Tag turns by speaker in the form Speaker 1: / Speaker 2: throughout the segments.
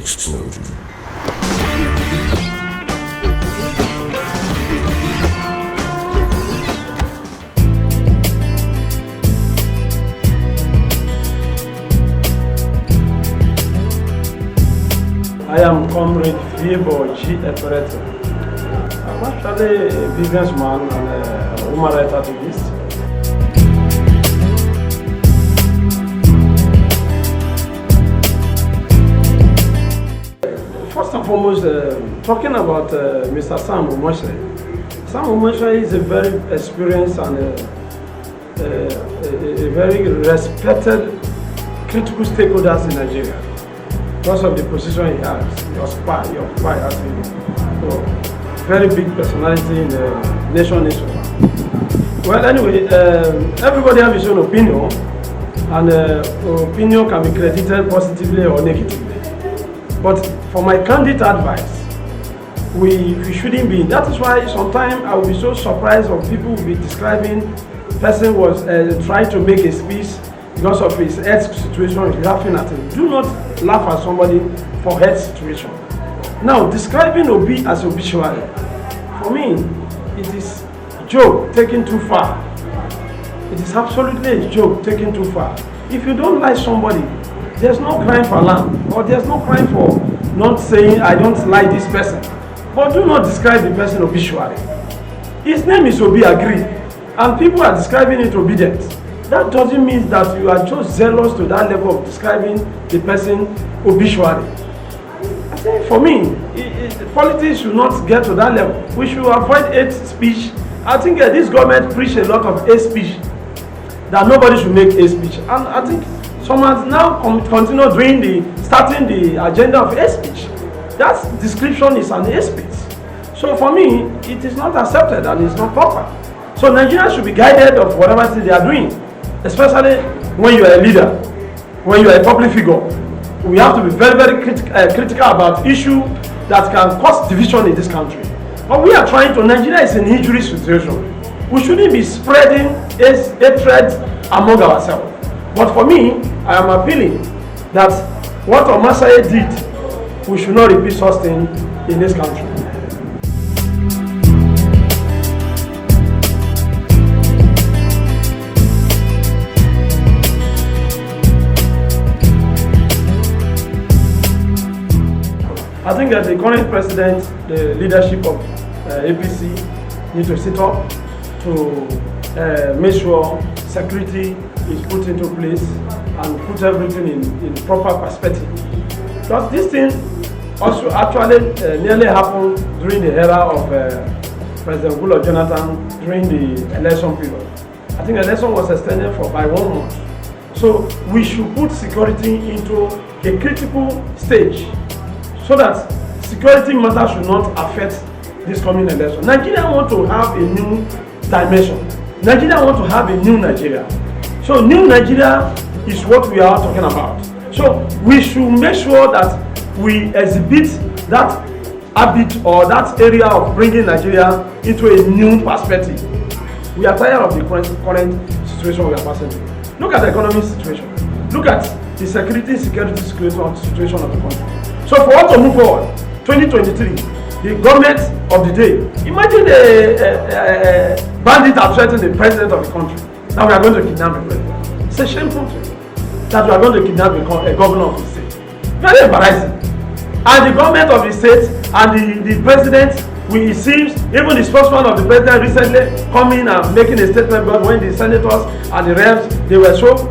Speaker 1: explosion.
Speaker 2: I am Comrade Fiyebo Eperetei. I'm actually a businessman and a human rights activist. First and foremost, talking about Mr. Sam Omoshe. Sam Omoshe is a very experienced and a very respected critical stakeholders in Nigeria. Because of the position he has, your spy as a very big personality in the nation. Well, anyway, everybody has his own opinion, and opinion can be credited positively or negatively. But for my candid advice, we shouldn't be. That is why sometimes I will be so surprised when people will be describing person was trying to make a speech because of his health situation, laughing at him. Do not laugh at somebody for health situation. Now, describing Obi as obituary, for me, it is a joke taken too far. It is absolutely a joke taken too far. If you don't like somebody, there's no crime for alarm, or there's no crime for not saying I don't like this person. But do not describe the person obituary. His name is Obi, agree, and people are describing it obedient. That doesn't mean that you are just zealous to that level of describing the person obituary. I think for me, politics should not get to that level. We should avoid hate speech. I think this government preach a lot of hate speech, that nobody should make hate speech. And I think someone now continue starting the agenda of hate speech. That description is an hate speech. So for me, it is not accepted and it's not proper. So Nigerians should be guided of whatever they are doing. Especially when you are a leader, when you are a public figure. We have to be very, very critical about issues that can cause division in this country. But we are trying to, Nigeria is an injury situation. We shouldn't be spreading hatred among ourselves. But for me, I am appealing that what Omasaye did, we should not repeat such thing in this country. I think that the current president, the leadership of APC, need to sit up to make sure security is put into place and put everything in proper perspective. Because this thing also actually nearly happened during the era of President Goodluck Jonathan during the election period. I think the election was extended by 1 month. So we should put security into a critical stage, so that security matters should not affect this coming election. Nigeria want to have a new dimension. Nigeria want to have a new Nigeria. So new Nigeria is what we are talking about. So we should make sure that we exhibit that habit or that area of bringing Nigeria into a new perspective. We are tired of the current situation we are passing through. Look at the economic situation. Look at the security situation of the country. So for us to move forward, 2023, the government of the day, imagine a bandit are threatening the president of the country. Now we are going to kidnap the president. It's a shameful thing that we are going to kidnap a governor of the state. Very embarrassing. And the government of the state and the president, it seems, even the spokesman of the president recently coming and making a statement, because when the senators and the reps, they were so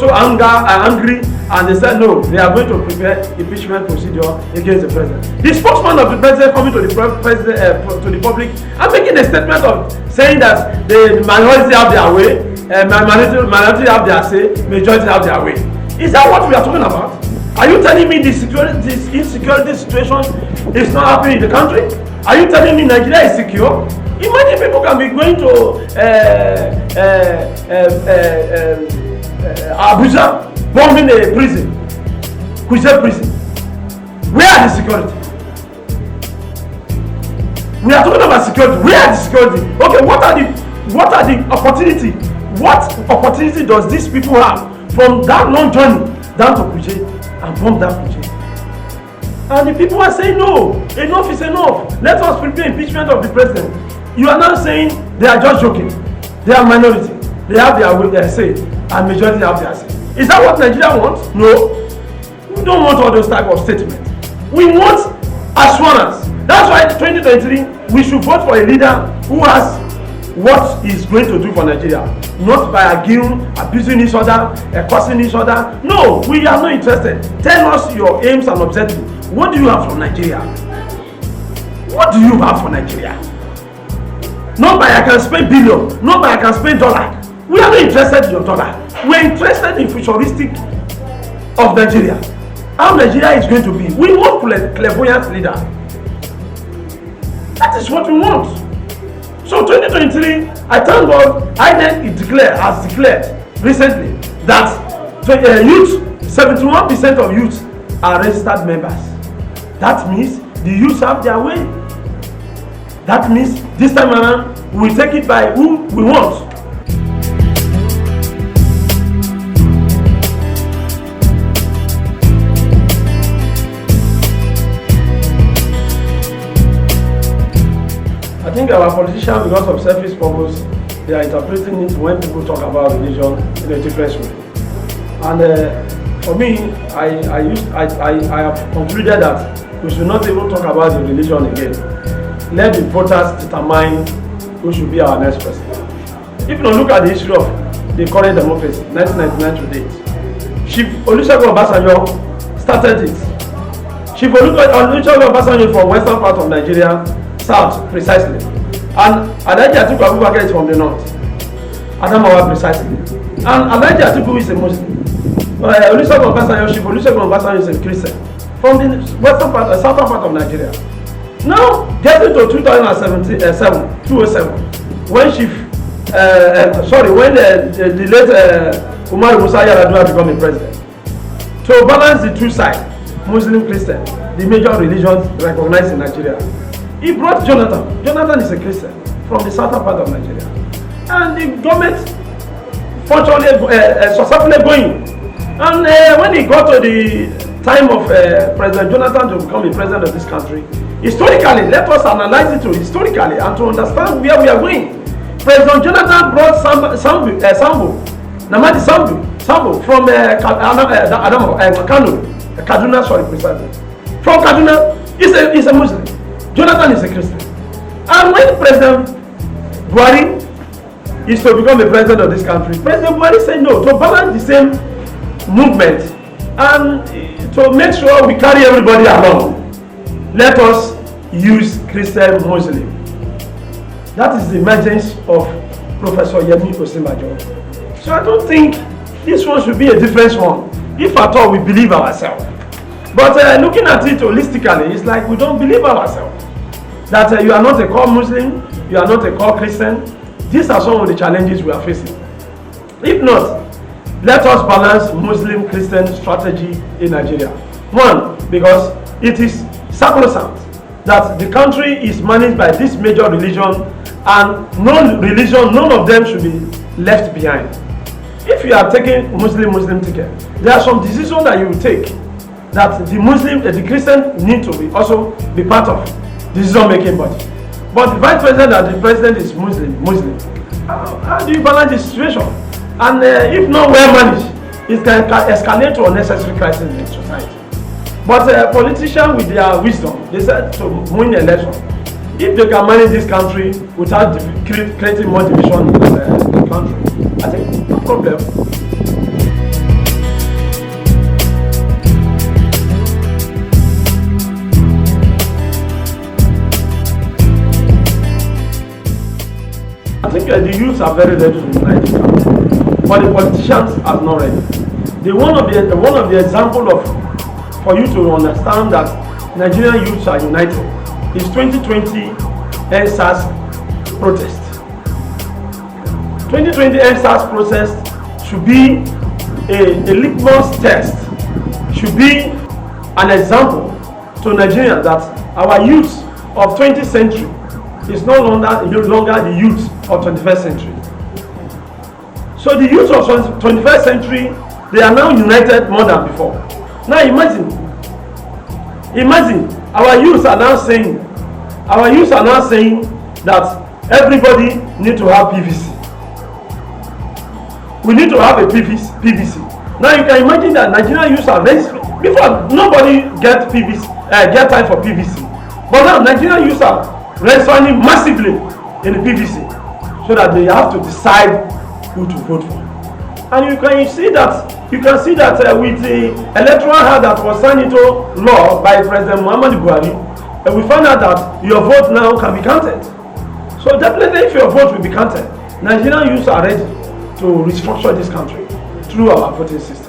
Speaker 2: angry, and they said no, they are going to prepare impeachment procedure against the president. The spokesman of the president coming to the to the public and making a statement of saying that the minority have their way, minority have their say, majority have their way. Is that what we are talking about? Are you telling me this insecurity situation is not happening in the country? Are you telling me Nigeria is secure? Imagine people can be going to Abuja, bombing a prison, Kuje prison. Where are the security? We are talking about security. Where are the security? Okay, what are the opportunity? What opportunity does these people have from that long journey down to Kuje and bomb that Kuje? And the people are saying, no, enough is enough. Let us prepare impeachment of the president. You are now saying they are just joking. They are minority. They have their say, and majority have their say. Is that what Nigeria wants? No. We don't want all those type of statements. We want assurance. That's why in 2023, we should vote for a leader who has what he's going to do for Nigeria. Not by arguing, abusing each other, cursing each other. No, we are not interested. Tell us your aims and objectives. What do you have for Nigeria? What do you have for Nigeria? Not by I can spend billion, not by I can spend dollar. We are not interested in your dollar. We are interested in futuristic of Nigeria. How Nigeria is going to be. We want clairvoyant leader. That is what we want. So 2023, I thank God, INEC has declared recently that 71% of youth are registered members. That means the youth have their way. That means this time around, we will take it by who we want. I think our politicians, because of selfish purpose, they are interpreting it when people talk about religion in a different way. And for me, I have concluded that we should not even talk about the religion again. Let the voters determine who should be our next president. If you look at the history of the current democracy, 1999 to date, Chief Olusegun Obasanjo started it. Chief Olusegun Obasanjo from western part of Nigeria, south precisely, and Alhaji Atiku Abubakar is from the north, Adamawa precisely, and Alhaji Atiku is a Muslim. Olusegun Obasanjo, Chief Olusegun Obasanjo is a Christian from the western part, southern part of Nigeria. Now, getting to 2007, when when the late Umar Musa Yar'Adua became a president, to balance the two sides, Muslim, Christian, the major religions recognized in Nigeria, he brought Jonathan. Jonathan is a Christian from the southern part of Nigeria, and the government fortunately successfully going. And when he got to the time of President Jonathan to become the president of this country, historically, let us analyze it historically and to understand where we are going. President Jonathan brought Namadi Sambu from Kaduna, sorry, precisely. From Kaduna, he's a Muslim. Jonathan is a Christian. And when President Buhari is to become the president of this country, President Buhari said no, to balance the same movement and to make sure we carry everybody along. Let us use Christian Muslim. That is the emergence of Professor Yemi Osinbajo. So I don't think this one should be a different one, if at all we believe ourselves. But looking at it holistically, it's like we don't believe ourselves. That you are not a core Muslim, you are not a core Christian. These are some of the challenges we are facing. If not, let us balance Muslim-Christian strategy in Nigeria. One, because it is sacrosanct that the country is managed by this major religion, and none of them should be left behind. If you are taking Muslim ticket, there are some decisions that you will take that the Christian need to also be part of decision-making body. But the vice president and the president is Muslim. How do you balance the situation? And if not well managed, it can escalate to unnecessary crisis in society. But politicians with their wisdom, they said to win the election, if they can manage this country without creating more division in the country, I think no problem. I think the youths are very ready to unite the country, but the politicians are not ready. One of the example of for you to understand that Nigerian youths are united is 2020 NSAS protest. 2020 NSAS protest should be a litmus test, should be an example to Nigeria that our youth of 20th century is no longer the youth of 21st century. So the youth of 21st century, they are now united more than before. Now imagine Imagine our youths are now saying that everybody need to have PVC. We need to have a PVC. Now you can imagine that Nigerian youths are registering. Before, nobody get time for PVC. But now Nigerian youths are registering massively in the PVC, so that they have to decide who to vote for. And you can see that with the electoral act that was signed into law by President Muhammadu Buhari, we found out that your vote now can be counted. So definitely, if your vote will be counted, Nigerian youths are ready to restructure this country through our voting system.